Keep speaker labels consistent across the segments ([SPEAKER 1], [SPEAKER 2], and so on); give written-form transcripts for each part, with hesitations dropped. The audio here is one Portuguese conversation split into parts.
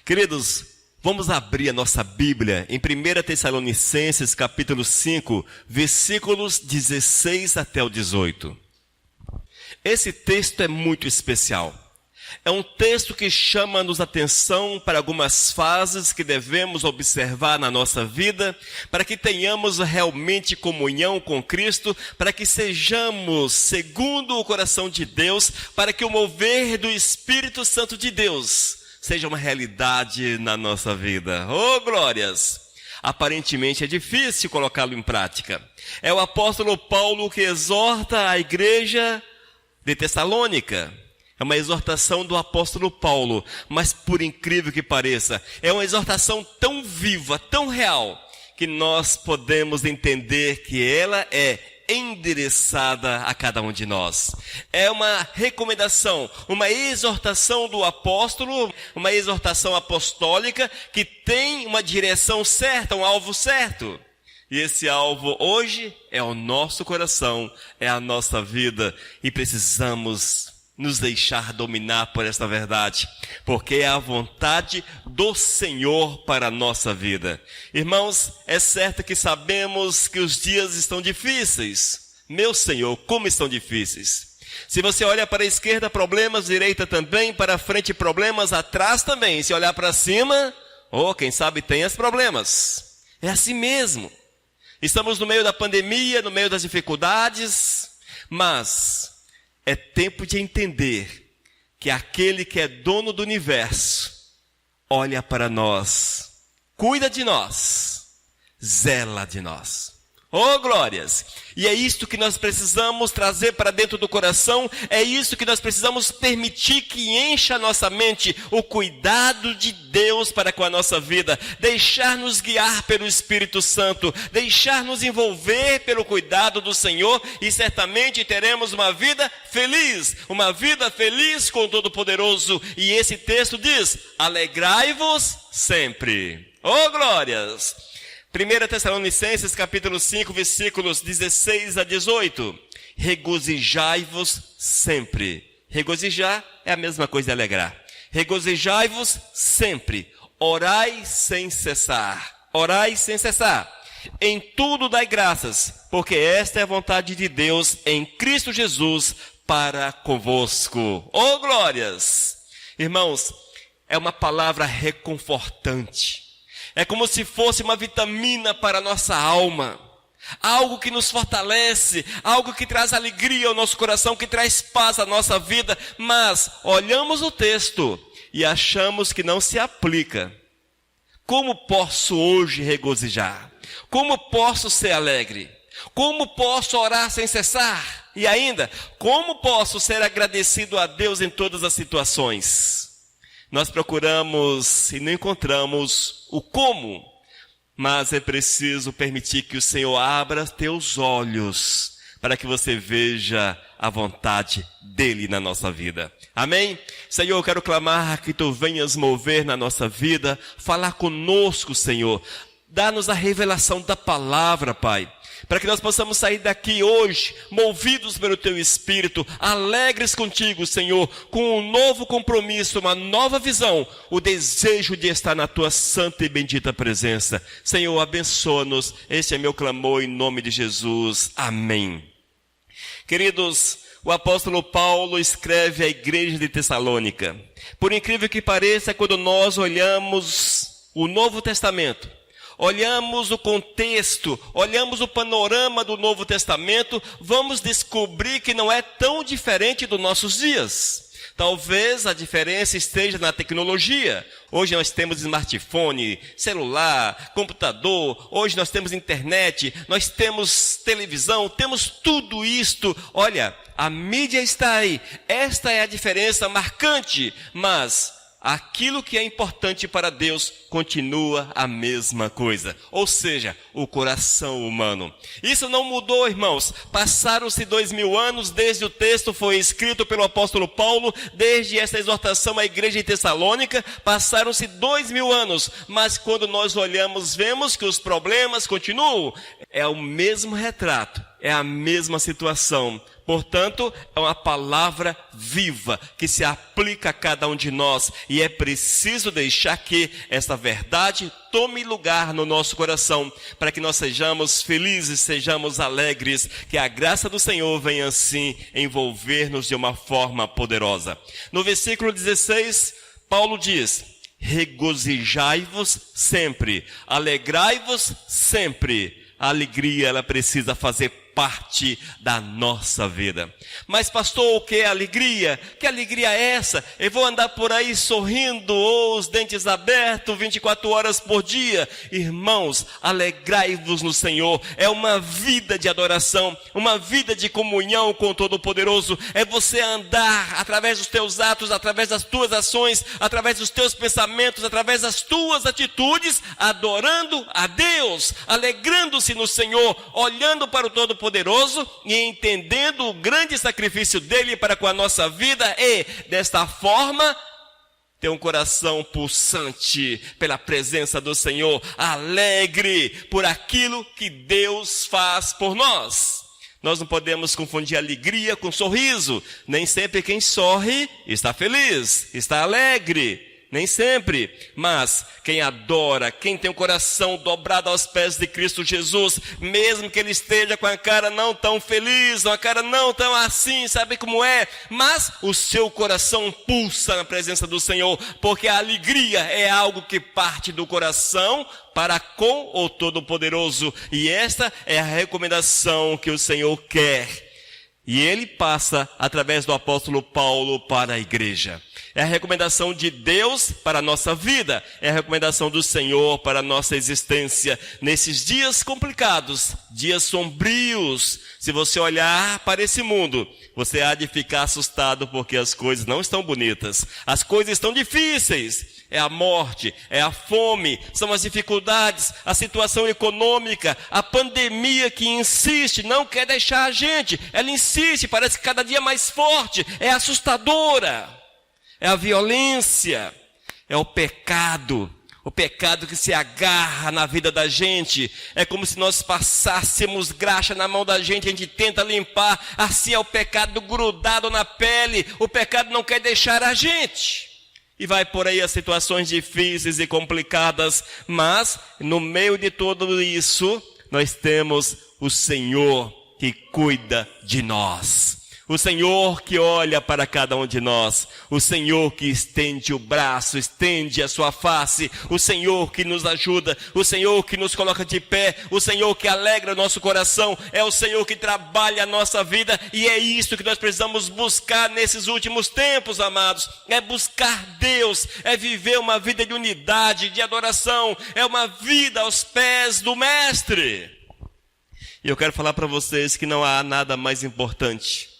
[SPEAKER 1] Queridos, vamos abrir a nossa Bíblia em 1 Tessalonicenses capítulo 5, versículos 16 até o 18. Esse texto é muito especial. É um texto que chama-nos atenção para algumas fases que devemos observar na nossa vida, para que tenhamos realmente comunhão com Cristo, para que sejamos segundo o coração de Deus, para que o mover do Espírito Santo de Deus seja uma realidade na nossa vida. Oh, glórias! Aparentemente é difícil colocá-lo em prática. É o apóstolo Paulo que exorta a igreja de Tessalônica. É uma exortação do apóstolo Paulo, mas por incrível que pareça, é uma exortação tão viva, tão real, que nós podemos entender que ela é endereçada a cada um de nós. É uma recomendação, uma exortação do apóstolo, uma exortação apostólica que tem uma direção certa, um alvo certo. E esse alvo hoje é o nosso coração, é a nossa vida, e precisamos nos deixar dominar por esta verdade, porque é a vontade do Senhor para a nossa vida. Irmãos, é certo que sabemos que os dias estão difíceis. Meu Senhor, como estão difíceis. Se você olha para a esquerda, problemas, direita também, para frente problemas, atrás também. Se olhar para cima, quem sabe tem os problemas. É assim mesmo. Estamos no meio da pandemia, no meio das dificuldades, mas é tempo de entender que aquele que é dono do universo olha para nós, cuida de nós, zela de nós. Oh, glórias! E é isto que nós precisamos trazer para dentro do coração, é isso que nós precisamos permitir que encha a nossa mente, o cuidado de Deus para com a nossa vida, deixar-nos guiar pelo Espírito Santo, deixar-nos envolver pelo cuidado do Senhor, e certamente teremos uma vida feliz com o Todo-Poderoso. E esse texto diz: alegrai-vos sempre. Oh, glórias! 1 Tessalonicenses capítulo 5, versículos 16 a 18. Regozijai-vos sempre. Regozijar é a mesma coisa de alegrar. Regozijai-vos sempre. Orai sem cessar. Orai sem cessar. Em tudo dai graças, porque esta é a vontade de Deus em Cristo Jesus para convosco. Oh, glórias! Irmãos, é uma palavra reconfortante. É como se fosse uma vitamina para a nossa alma. Algo que nos fortalece, algo que traz alegria ao nosso coração, que traz paz à nossa vida. Mas olhamos o texto e achamos que não se aplica. Como posso hoje regozijar? Como posso ser alegre? Como posso orar sem cessar? E ainda, como posso ser agradecido a Deus em todas as situações? Nós procuramos e não encontramos o como, mas é preciso permitir que o Senhor abra teus olhos para que você veja a vontade dEle na nossa vida. Amém? Senhor, eu quero clamar que Tu venhas mover na nossa vida, falar conosco, Senhor. Dá-nos a revelação da palavra, Pai, para que nós possamos sair daqui hoje, movidos pelo Teu Espírito, alegres contigo, Senhor, com um novo compromisso, uma nova visão, o desejo de estar na Tua santa e bendita presença. Senhor, abençoa-nos, esse é meu clamor em nome de Jesus. Amém. Queridos, o apóstolo Paulo escreve à igreja de Tessalônica. Por incrível que pareça, quando nós olhamos o Novo Testamento, olhamos o contexto, olhamos o panorama do Novo Testamento, vamos descobrir que não é tão diferente dos nossos dias. Talvez a diferença esteja na tecnologia. Hoje nós temos smartphone, celular, computador, hoje nós temos internet, nós temos televisão, temos tudo isto. Olha, a mídia está aí. Esta é a diferença marcante, mas aquilo que é importante para Deus continua a mesma coisa, ou seja, o coração humano. Isso não mudou, irmãos. Passaram-se 2000 anos desde o texto foi escrito pelo apóstolo Paulo, desde essa exortação à igreja de Tessalônica, passaram-se 2000 anos, mas quando nós olhamos, vemos que os problemas continuam. é o mesmo retrato, é a mesma situação. Portanto, é uma palavra viva que se aplica a cada um de nós. E é preciso deixar que essa verdade tome lugar no nosso coração, para que nós sejamos felizes, sejamos alegres, que a graça do Senhor venha assim envolver-nos de uma forma poderosa. No versículo 16, Paulo diz: regozijai-vos sempre, alegrai-vos sempre. A alegria, ela precisa fazer parte da nossa vida. Mas pastor, o que é alegria? Que alegria é essa? Eu vou andar por aí sorrindo, ou os dentes abertos 24 horas por dia? Irmãos, alegrai-vos no Senhor. É uma vida de adoração, uma vida de comunhão com o Todo-Poderoso. É você andar através dos teus atos, através das tuas ações, através dos teus pensamentos, através das tuas atitudes, adorando a Deus, alegrando-se no Senhor, olhando para o Todo-Poderoso e entendendo o grande sacrifício dele para com a nossa vida, e desta forma ter um coração pulsante pela presença do Senhor, alegre por aquilo que Deus faz por nós. Nós não podemos confundir alegria com sorriso. Nem sempre quem sorri está feliz, está alegre. Nem sempre, mas quem adora, quem tem o coração dobrado aos pés de Cristo Jesus, mesmo que ele esteja com a cara não tão feliz, uma cara não tão assim, sabe como é? Mas o seu coração pulsa na presença do Senhor, porque a alegria é algo que parte do coração para com o Todo-Poderoso. E esta é a recomendação que o Senhor quer. E ele passa através do apóstolo Paulo para a igreja. É a recomendação de Deus para a nossa vida. É a recomendação do Senhor para a nossa existência. Nesses dias complicados, dias sombrios, se você olhar para esse mundo, você há de ficar assustado porque as coisas não estão bonitas. As coisas estão difíceis. É a morte, é a fome, são as dificuldades, a situação econômica, a pandemia que insiste, não quer deixar a gente. Ela insiste, parece que cada dia mais forte, é assustadora. É a violência, é o pecado que se agarra na vida da gente. É como se nós passássemos graxa na mão da gente, a gente tenta limpar, assim é o pecado grudado na pele, o pecado não quer deixar a gente. E vai por aí as situações difíceis e complicadas, mas no meio de tudo isso, nós temos o Senhor que cuida de nós. O Senhor que olha para cada um de nós, o Senhor que estende o braço, estende a sua face, o Senhor que nos ajuda, o Senhor que nos coloca de pé, o Senhor que alegra o nosso coração, é o Senhor que trabalha a nossa vida, e é isso que nós precisamos buscar nesses últimos tempos, amados. É buscar Deus, é viver uma vida de unidade, de adoração, é uma vida aos pés do Mestre. E eu quero falar para vocês que não há nada mais importante.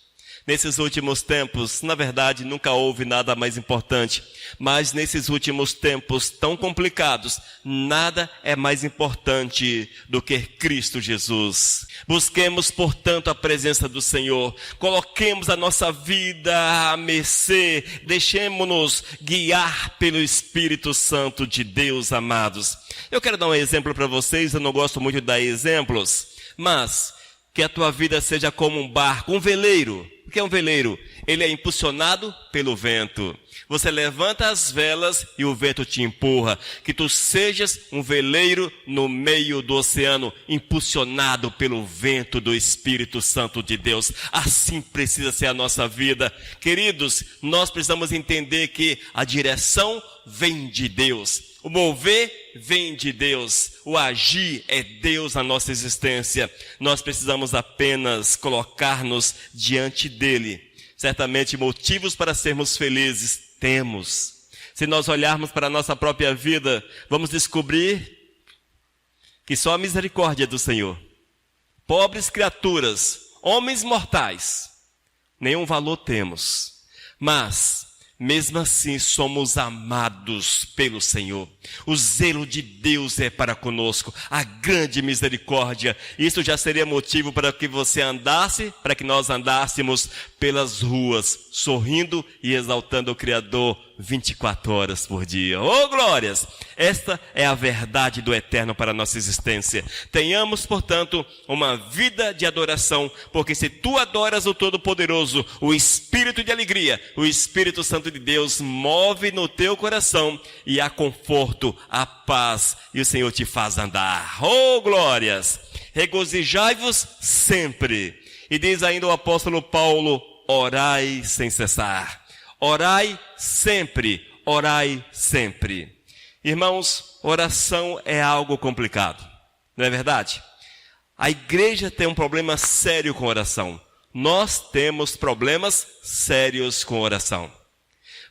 [SPEAKER 1] Nesses últimos tempos, na verdade, nunca houve nada mais importante, mas nesses últimos tempos tão complicados, nada é mais importante do que Cristo Jesus. Busquemos, portanto, a presença do Senhor, coloquemos a nossa vida à mercê, deixemos-nos guiar pelo Espírito Santo de Deus, amados. Eu quero dar um exemplo para vocês, eu não gosto muito de dar exemplos, mas que a tua vida seja como um barco, um veleiro. O que é um veleiro? Ele é impulsionado pelo vento. Você levanta as velas e o vento te empurra. Que tu sejas um veleiro no meio do oceano, impulsionado pelo vento do Espírito Santo de Deus. Assim precisa ser a nossa vida. Queridos, nós precisamos entender que a direção vem de Deus. O mover vem de Deus. O agir é Deus na nossa existência. Nós precisamos apenas colocar-nos diante dele. Certamente motivos para sermos felizes temos. Se nós olharmos para a nossa própria vida, vamos descobrir que só a misericórdia do Senhor. Pobres criaturas, homens mortais, nenhum valor temos. Mas mesmo assim somos amados pelo Senhor. O zelo de Deus é para conosco, a grande misericórdia. Isso já seria motivo para que você andasse, para que nós andássemos pelas ruas, sorrindo e exaltando o Criador 24 horas por dia. Oh, glórias! Esta é a verdade do eterno para a nossa existência. Tenhamos, portanto, uma vida de adoração, porque se tu adoras o Todo-Poderoso, o Espírito de alegria, o Espírito Santo de Deus move no teu coração e há conforto, há paz e o Senhor te faz andar. Oh, glórias! Regozijai-vos sempre. E diz ainda o apóstolo Paulo, orai sem cessar. Orai sempre, orai sempre. Irmãos, oração é algo complicado, não é verdade? A igreja tem um problema sério com oração. Nós temos problemas sérios com oração.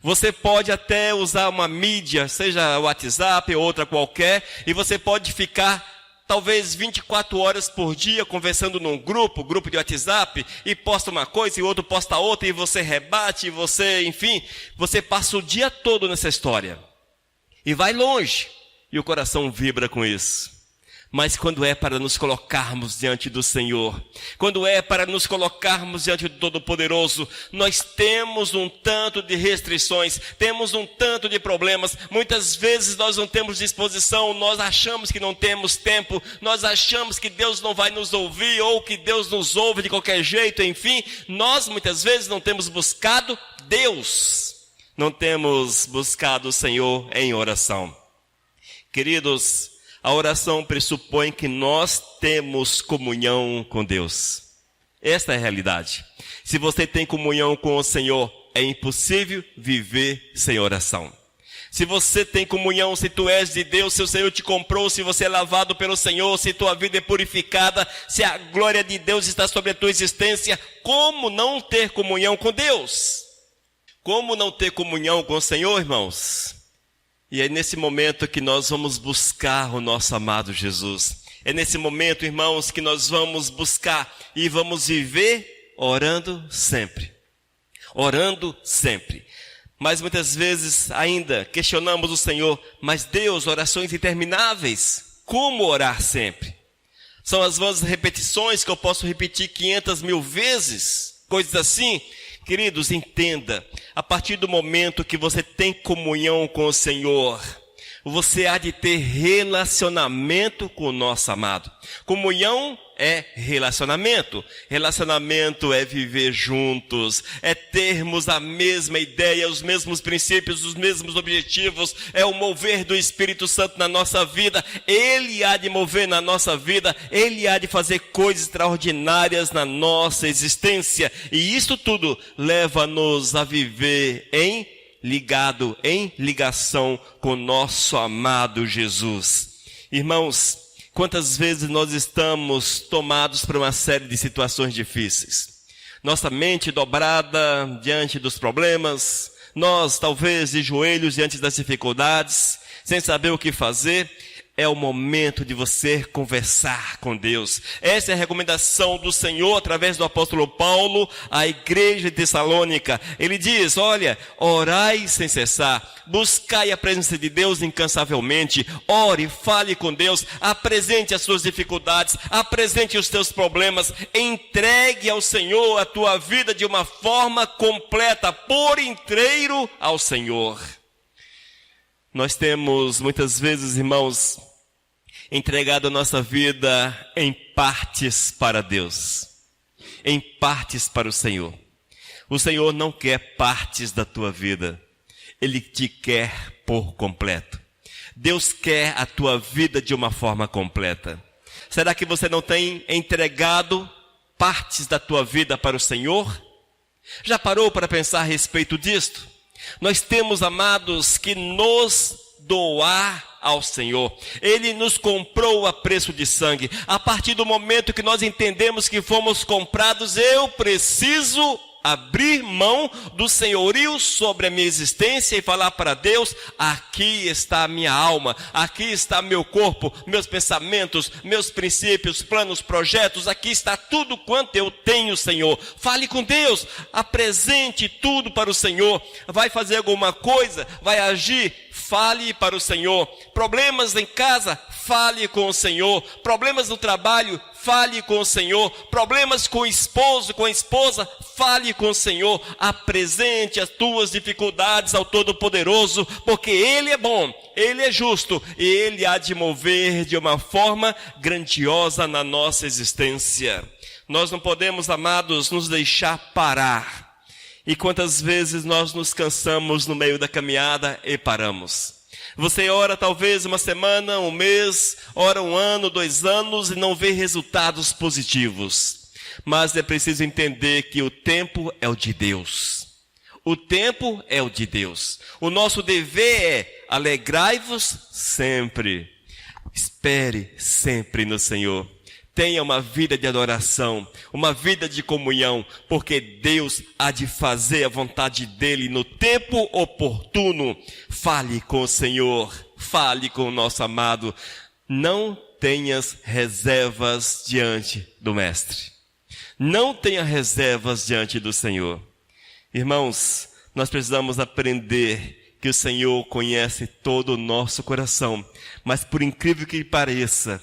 [SPEAKER 1] Você pode até usar uma mídia, seja o WhatsApp ou outra qualquer, e você pode ficar talvez 24 horas por dia conversando num grupo de WhatsApp, e posta uma coisa e o outro posta outra, e você rebate, e você, enfim, você passa o dia todo nessa história. E vai longe, e o coração vibra com isso. Mas quando é para nos colocarmos diante do Senhor, quando é para nos colocarmos diante do Todo-Poderoso, nós temos um tanto de restrições, temos um tanto de problemas. Muitas vezes nós não temos disposição, nós achamos que não temos tempo, nós achamos que Deus não vai nos ouvir, ou que Deus nos ouve de qualquer jeito, enfim. Nós muitas vezes não temos buscado Deus, não temos buscado o Senhor em oração. Queridos, a oração pressupõe que nós temos comunhão com Deus. Esta é a realidade. Se você tem comunhão com o Senhor, é impossível viver sem oração. Se você tem comunhão, se tu és de Deus, se o Senhor te comprou, se você é lavado pelo Senhor, se tua vida é purificada, se a glória de Deus está sobre a tua existência, como não ter comunhão com Deus? Como não ter comunhão com o Senhor, irmãos? E é nesse momento que nós vamos buscar o nosso amado Jesus. É nesse momento, irmãos, que nós vamos buscar e vamos viver orando sempre. Orando sempre. Mas muitas vezes ainda questionamos o Senhor, mas Deus, orações intermináveis, como orar sempre? São as vãs repetições que eu posso repetir 500 mil vezes, coisas assim. Queridos, entenda, a partir do momento que você tem comunhão com o Senhor, você há de ter relacionamento com o nosso amado. Comunhão é relacionamento. Relacionamento é viver juntos, é termos a mesma ideia, os mesmos princípios, os mesmos objetivos, é o mover do Espírito Santo na nossa vida. Ele há de mover na nossa vida, Ele há de fazer coisas extraordinárias na nossa existência. E isso tudo leva-nos a viver em ligação com nosso amado Jesus. Irmãos, quantas vezes nós estamos tomados por uma série de situações difíceis. Nossa mente dobrada diante dos problemas, nós talvez de joelhos diante das dificuldades, sem saber o que fazer. É o momento de você conversar com Deus. Essa é a recomendação do Senhor através do apóstolo Paulo à igreja de Tessalônica. Ele diz, olha, orai sem cessar, buscai a presença de Deus incansavelmente, ore, fale com Deus, apresente as suas dificuldades, apresente os teus problemas, entregue ao Senhor a tua vida de uma forma completa, por inteiro ao Senhor. Nós temos, muitas vezes, irmãos, entregado a nossa vida em partes para Deus, em partes para o Senhor. O Senhor não quer partes da tua vida, Ele te quer por completo. Deus quer a tua vida de uma forma completa. Será que você não tem entregado partes da tua vida para o Senhor? Já parou para pensar a respeito disto? Nós temos, amados, que nos doar ao Senhor. Ele nos comprou a preço de sangue. A partir do momento que nós entendemos que fomos comprados, eu preciso abrir mão do senhorio sobre a minha existência e falar para Deus, aqui está a minha alma, aqui está meu corpo, meus pensamentos, meus princípios, planos, projetos, aqui está tudo quanto eu tenho, Senhor. Fale com Deus, apresente tudo para o Senhor. Vai fazer alguma coisa, vai agir, fale para o Senhor. Problemas em casa, fale com o Senhor. Problemas no trabalho, fale com o Senhor. Problemas com o esposo, com a esposa, fale com o Senhor. Apresente as tuas dificuldades ao Todo-Poderoso, porque Ele é bom, Ele é justo e Ele há de mover de uma forma grandiosa na nossa existência. Nós não podemos, amados, nos deixar parar. E quantas vezes nós nos cansamos no meio da caminhada e paramos. Você ora talvez uma semana, um mês, ora um ano, 2 anos e não vê resultados positivos. Mas é preciso entender que o tempo é o de Deus. O tempo é o de Deus. O nosso dever é alegrai-vos sempre. Espere sempre no Senhor. Tenha uma vida de adoração, uma vida de comunhão, porque Deus há de fazer a vontade dEle no tempo oportuno. Fale com o Senhor, fale com o nosso amado. Não tenhas reservas diante do Mestre. Não tenha reservas diante do Senhor. Irmãos, nós precisamos aprender que o Senhor conhece todo o nosso coração, mas por incrível que pareça,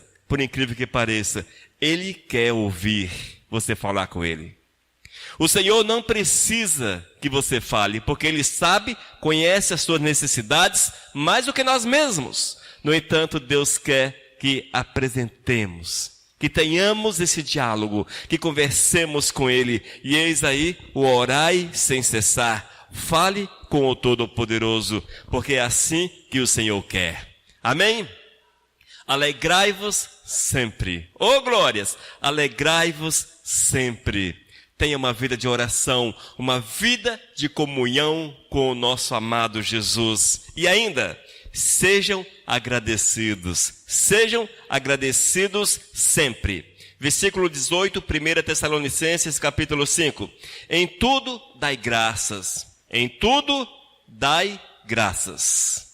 [SPEAKER 1] Ele quer ouvir você falar com Ele. O Senhor não precisa que você fale, porque Ele sabe, conhece as suas necessidades mais do que nós mesmos. No entanto, Deus quer que apresentemos, que tenhamos esse diálogo, que conversemos com Ele. E eis aí o orai sem cessar. Fale com o Todo-Poderoso, porque é assim que o Senhor quer. Amém? Alegrai-vos sempre. Oh, glórias! Alegrai-vos sempre. Tenha uma vida de oração, uma vida de comunhão com o nosso amado Jesus. E ainda, sejam agradecidos. Sejam agradecidos sempre. Versículo 18, 1 Tessalonicenses, capítulo 5. Em tudo dai graças. Em tudo dai graças.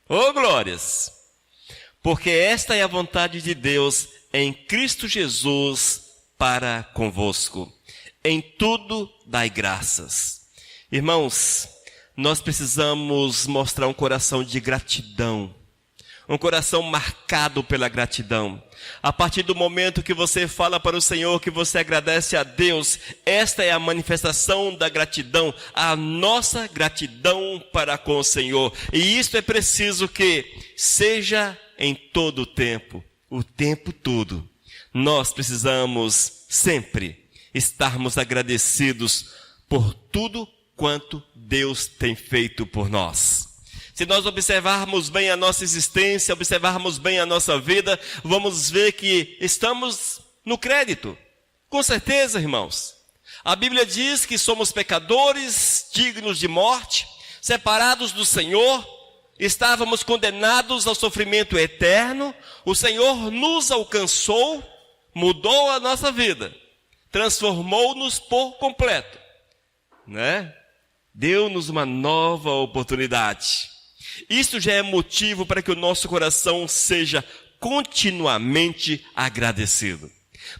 [SPEAKER 1] Oh, glórias! Porque esta é a vontade de Deus em Cristo Jesus para convosco. Em tudo dai graças. Irmãos, nós precisamos mostrar um coração de gratidão. Um coração marcado pela gratidão. A partir do momento que você fala para o Senhor, que você agradece a Deus, esta é a manifestação da gratidão, a nossa gratidão para com o Senhor. E isto é preciso que seja em todo o tempo todo. Nós precisamos sempre estarmos agradecidos por tudo quanto Deus tem feito por nós. Se nós observarmos bem a nossa existência, observarmos bem a nossa vida, vamos ver que estamos no crédito. Com certeza, irmãos. A Bíblia diz que somos pecadores, dignos de morte, separados do Senhor, estávamos condenados ao sofrimento eterno. O Senhor nos alcançou, mudou a nossa vida, transformou-nos por completo, né? Deu-nos uma nova oportunidade. Isso já é motivo para que o nosso coração seja continuamente agradecido.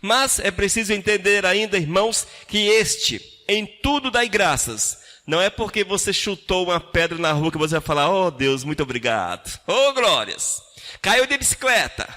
[SPEAKER 1] Mas é preciso entender ainda, irmãos, que em tudo dai graças. Não é porque você chutou uma pedra na rua que você vai falar, oh Deus, muito obrigado. Oh, glórias. Caiu de bicicleta.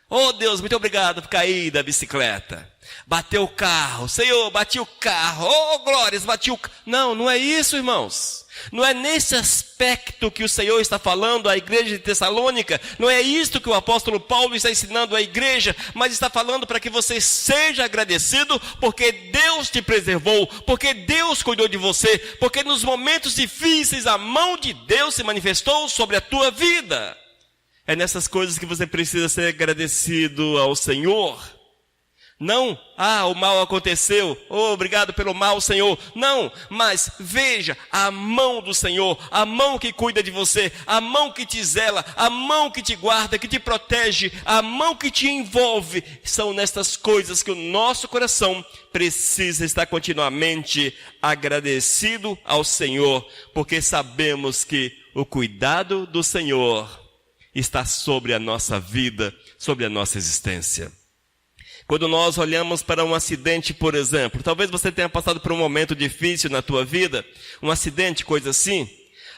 [SPEAKER 1] Oh Deus, muito obrigado por cair da bicicleta. Bateu o carro. Senhor, bati o carro. Oh, glórias, bati o carro. Não, não é isso, irmãos. Não é nesse aspecto que o Senhor está falando à igreja de Tessalônica. Não é isto que o apóstolo Paulo está ensinando à igreja. Mas está falando para que você seja agradecido, porque Deus te preservou, porque Deus cuidou de você, porque nos momentos difíceis a mão de Deus se manifestou sobre a tua vida. É nessas coisas que você precisa ser agradecido ao Senhor. Não, o mal aconteceu, oh, obrigado pelo mal, Senhor. Não, mas veja a mão do Senhor, a mão que cuida de você, a mão que te zela, a mão que te guarda, que te protege, a mão que te envolve. São nestas coisas que o nosso coração precisa estar continuamente agradecido ao Senhor, porque sabemos que o cuidado do Senhor está sobre a nossa vida, sobre a nossa existência. Quando nós olhamos para um acidente, por exemplo, talvez você tenha passado por um momento difícil na tua vida, um acidente, coisa assim.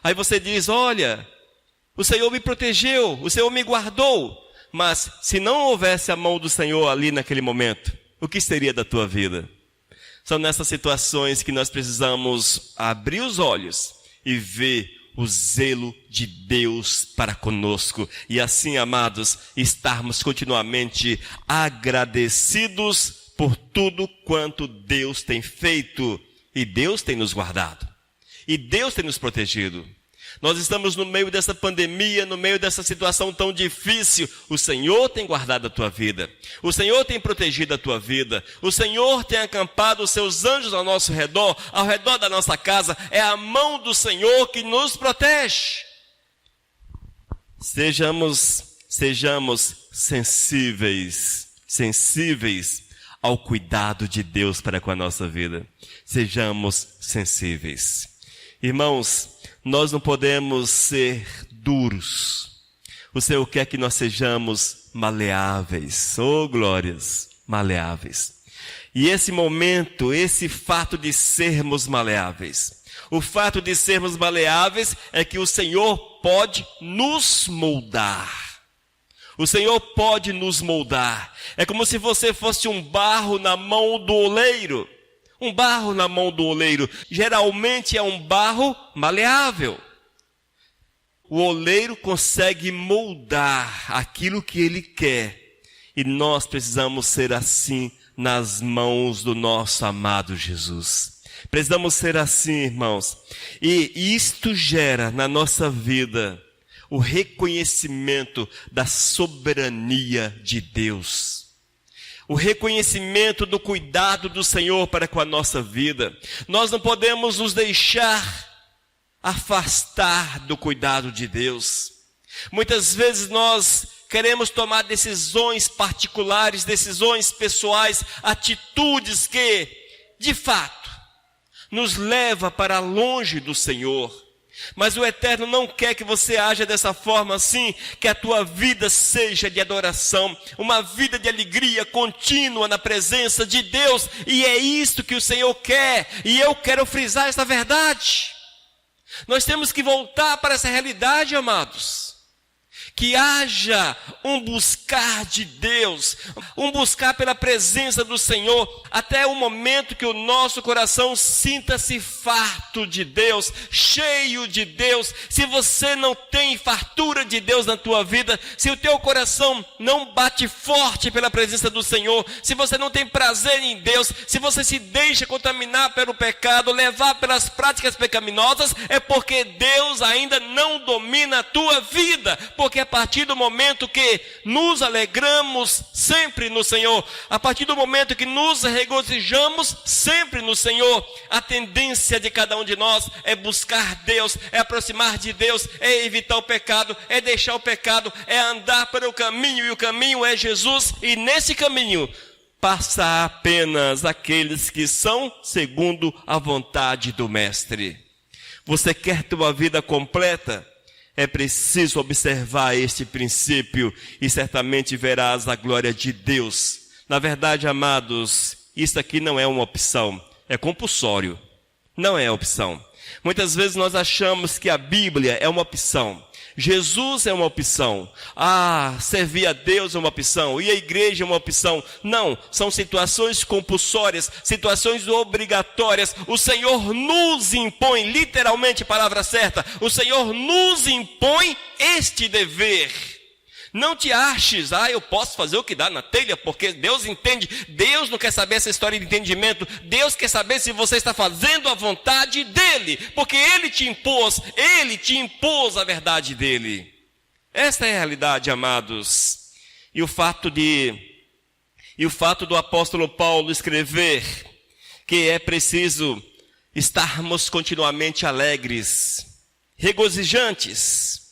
[SPEAKER 1] Aí você diz, olha, o Senhor me protegeu, o Senhor me guardou. Mas se não houvesse a mão do Senhor ali naquele momento, o que seria da tua vida? São nessas situações que nós precisamos abrir os olhos e ver o zelo de Deus para conosco. E assim, amados, estarmos continuamente agradecidos por tudo quanto Deus tem feito. E Deus tem nos guardado. E Deus tem nos protegido. Nós estamos no meio dessa pandemia, no meio dessa situação tão difícil. O Senhor tem guardado a tua vida. O Senhor tem protegido a tua vida. O Senhor tem acampado os seus anjos ao nosso redor, ao redor da nossa casa. É a mão do Senhor que nos protege. Sejamos sensíveis ao cuidado de Deus para com a nossa vida. Sejamos sensíveis. Irmãos, nós não podemos ser duros. O Senhor quer que nós sejamos maleáveis. Oh, glórias, maleáveis. E esse momento, esse fato de sermos maleáveis, o fato de sermos maleáveis é que o Senhor pode nos moldar. O Senhor pode nos moldar. É como se você fosse um barro na mão do oleiro. Um barro na mão do oleiro, geralmente é um barro maleável. O oleiro consegue moldar aquilo que ele quer. E nós precisamos ser assim nas mãos do nosso amado Jesus. Precisamos ser assim, irmãos. E isto gera na nossa vida o reconhecimento da soberania de Deus. O reconhecimento do cuidado do Senhor para com a nossa vida. Nós não podemos nos deixar afastar do cuidado de Deus. Muitas vezes nós queremos tomar decisões particulares, decisões pessoais, atitudes que, de fato, nos leva para longe do Senhor. Mas o Eterno não quer que você haja dessa forma assim, que a tua vida seja de adoração, uma vida de alegria contínua na presença de Deus, e é isto que o Senhor quer, e eu quero frisar essa verdade. Nós temos que voltar para essa realidade, amados. Que haja um buscar de Deus, um buscar pela presença do Senhor, até o momento que o nosso coração sinta-se farto de Deus, cheio de Deus. Se você não tem fartura de Deus na tua vida, se o teu coração não bate forte pela presença do Senhor, se você não tem prazer em Deus, se você se deixa contaminar pelo pecado, levar pelas práticas pecaminosas, é porque Deus ainda não domina a tua vida, porque a partir do momento que nos alegramos sempre no Senhor, a partir do momento que nos regozijamos sempre no Senhor, a tendência de cada um de nós é buscar Deus, é aproximar de Deus, é evitar o pecado, é deixar o pecado, é andar para o caminho, e o caminho é Jesus, e nesse caminho passa apenas aqueles que são segundo a vontade do Mestre. Você quer ter uma vida completa? É preciso observar este princípio e certamente verás a glória de Deus. Na verdade, amados, isso aqui não é uma opção, é compulsório. Não é opção. Muitas vezes nós achamos que a Bíblia é uma opção. Jesus é uma opção. Servir a Deus é uma opção. E a igreja é uma opção. Não, são situações compulsórias, situações obrigatórias. O Senhor nos impõe, literalmente, palavra certa, o Senhor nos impõe este dever. Não te aches, eu posso fazer o que dá na telha, porque Deus entende. Deus não quer saber essa história de entendimento. Deus quer saber se você está fazendo a vontade dEle, porque Ele te impôs a verdade dEle. Esta é a realidade, amados. E o fato do apóstolo Paulo escrever que é preciso estarmos continuamente alegres, regozijantes,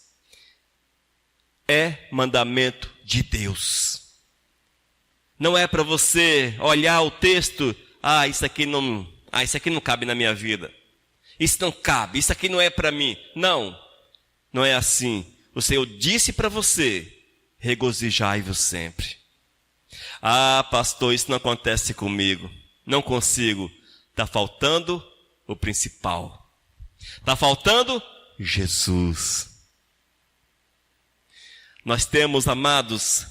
[SPEAKER 1] é mandamento de Deus. Não é para você olhar o texto, isso aqui não cabe na minha vida. Isso não cabe, isso aqui não é para mim. Não é assim. O Senhor disse para você, regozijai-vos sempre. Pastor, isso não acontece comigo. Não consigo. Está faltando o principal. Está faltando Jesus. Nós temos, amados,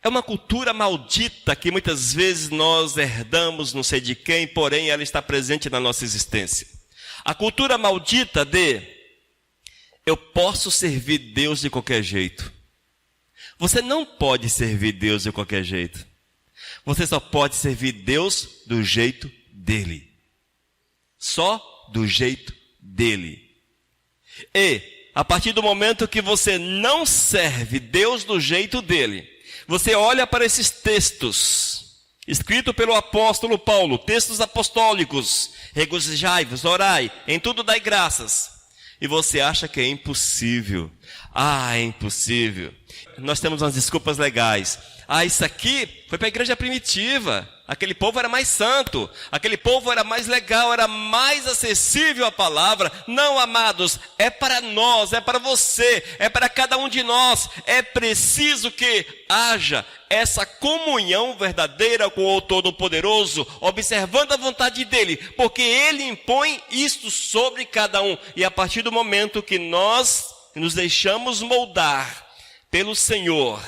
[SPEAKER 1] é uma cultura maldita que muitas vezes nós herdamos, não sei de quem, porém ela está presente na nossa existência. A cultura maldita de eu posso servir Deus de qualquer jeito. Você não pode servir Deus de qualquer jeito. Você só pode servir Deus do jeito dele. Só do jeito dele. E, a partir do momento que você não serve Deus do jeito dele, você olha para esses textos, escritos pelo apóstolo Paulo, textos apostólicos, regozijai-vos, orai, em tudo dai graças, e você acha que é impossível. É impossível. Nós temos umas desculpas legais. Isso aqui foi para a igreja primitiva. Aquele povo era mais santo, aquele povo era mais legal, era mais acessível à palavra. Não, amados, é para nós, é para você, é para cada um de nós. É preciso que haja essa comunhão verdadeira com o Todo-Poderoso, observando a vontade dele, porque ele impõe isto sobre cada um. E a partir do momento que nós nos deixamos moldar pelo Senhor,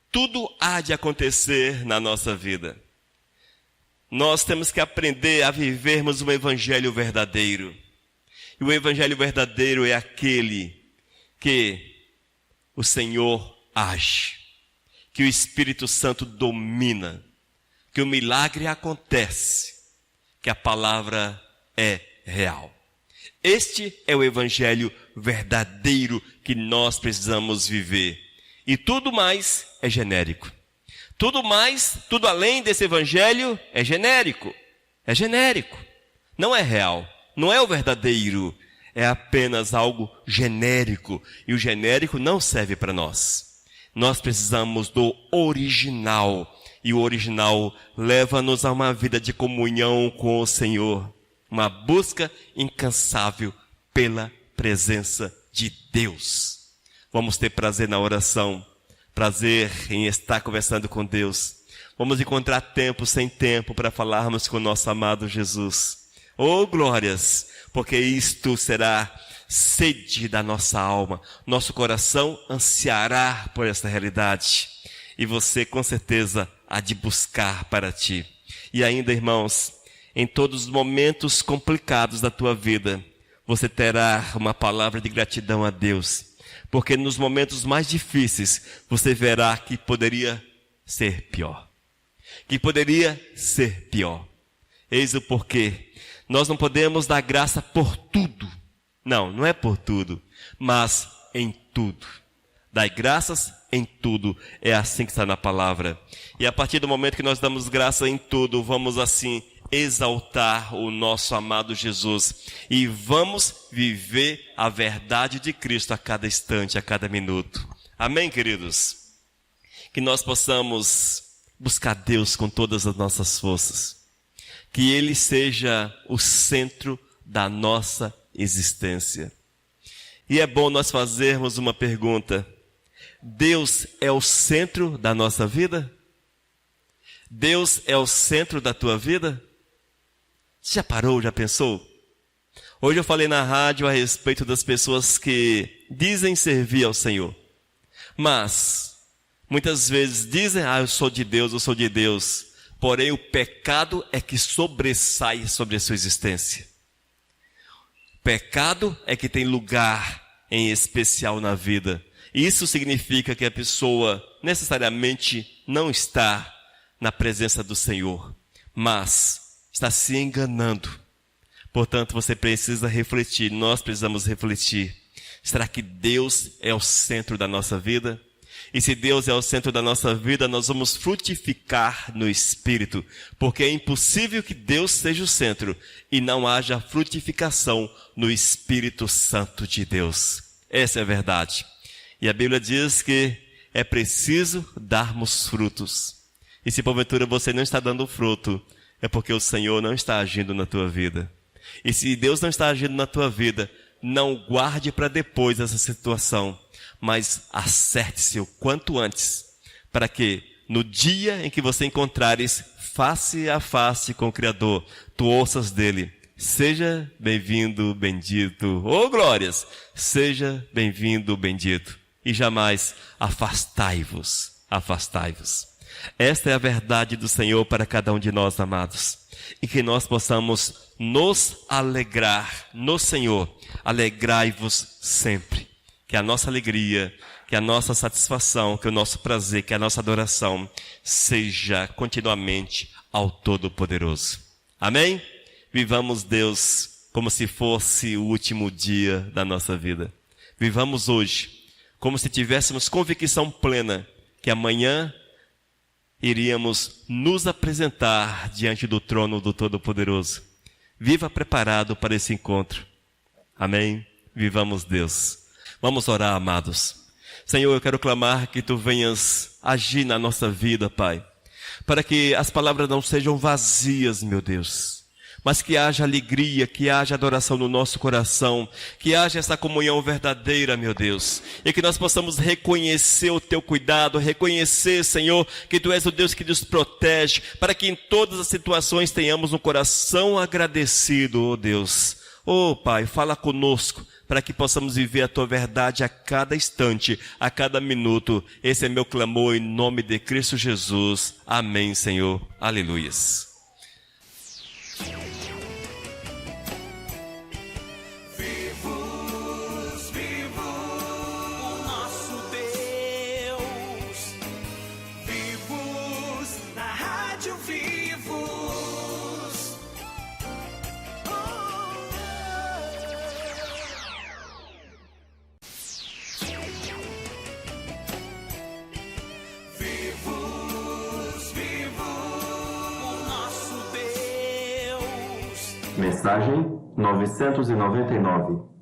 [SPEAKER 1] tudo há de acontecer na nossa vida. Nós temos que aprender a vivermos um evangelho verdadeiro. E o evangelho verdadeiro é aquele que o Senhor age, que o Espírito Santo domina, que o milagre acontece, que a palavra é real. Este é o evangelho verdadeiro que nós precisamos viver. E tudo mais é genérico. Tudo mais, tudo além desse evangelho é genérico. É genérico. Não é real. Não é o verdadeiro. É apenas algo genérico. E o genérico não serve para nós. Nós precisamos do original. E o original leva-nos a uma vida de comunhão com o Senhor. Uma busca incansável pela presença de Deus. Vamos ter prazer na oração. Prazer em estar conversando com Deus. Vamos encontrar tempo sem tempo para falarmos com o nosso amado Jesus. Oh, glórias! Porque isto será sede da nossa alma. Nosso coração ansiará por esta realidade. E você, com certeza, há de buscar para ti. E ainda, irmãos, em todos os momentos complicados da tua vida, você terá uma palavra de gratidão a Deus. Porque nos momentos mais difíceis, você verá que poderia ser pior. Que poderia ser pior. Eis o porquê. Nós não podemos dar graça por tudo. Não é por tudo, mas em tudo. Dai graças em tudo. É assim que está na palavra. E a partir do momento que nós damos graça em tudo, vamos assim exaltar o nosso amado Jesus e vamos viver a verdade de Cristo a cada instante, a cada minuto. Amém, queridos? Que nós possamos buscar Deus com todas as nossas forças. Que Ele seja o centro da nossa existência. E é bom nós fazermos uma pergunta. Deus é o centro da nossa vida? Deus é o centro da tua vida? Você já parou, já pensou? Hoje eu falei na rádio a respeito das pessoas que dizem servir ao Senhor. Mas, muitas vezes dizem, eu sou de Deus, eu sou de Deus. Porém, o pecado é que sobressai sobre a sua existência. O pecado é que tem lugar em especial na vida. Isso significa que a pessoa necessariamente não está na presença do Senhor, mas está se enganando. Portanto, você precisa refletir, nós precisamos refletir. Será que Deus é o centro da nossa vida? E se Deus é o centro da nossa vida, nós vamos frutificar no Espírito, porque é impossível que Deus seja o centro e não haja frutificação no Espírito Santo de Deus. Essa é a verdade. E a Bíblia diz que é preciso darmos frutos. E se porventura você não está dando fruto, é porque o Senhor não está agindo na tua vida. E se Deus não está agindo na tua vida, não guarde para depois essa situação, mas acerte-se o quanto antes, para que no dia em que você encontrares face a face com o Criador, tu ouças dele, seja bem-vindo, bendito, glórias, seja bem-vindo, bendito. e jamais afastai-vos. Afastai-vos. Esta é a verdade do Senhor para cada um de nós, amados. E que nós possamos nos alegrar no Senhor. Alegrai-vos sempre. Que a nossa alegria, que a nossa satisfação, que o nosso prazer, que a nossa adoração seja continuamente ao Todo-Poderoso. Amém? Vivamos Deus como se fosse o último dia da nossa vida. Vivamos hoje como se tivéssemos convicção plena que amanhã iríamos nos apresentar diante do trono do Todo-Poderoso. Viva preparado para esse encontro. Amém? Vivamos Deus. Vamos orar, amados. Senhor, eu quero clamar que Tu venhas agir na nossa vida, Pai, para que as palavras não sejam vazias, meu Deus, mas que haja alegria, que haja adoração no nosso coração, que haja essa comunhão verdadeira, meu Deus, e que nós possamos reconhecer o Teu cuidado, reconhecer, Senhor, que Tu és o Deus que nos protege, para que em todas as situações tenhamos um coração agradecido, ó Deus. Ó Pai, fala conosco, para que possamos viver a Tua verdade a cada instante, a cada minuto. Esse é meu clamor em nome de Cristo Jesus. Amém, Senhor. Aleluias.
[SPEAKER 2] Mensagem 999.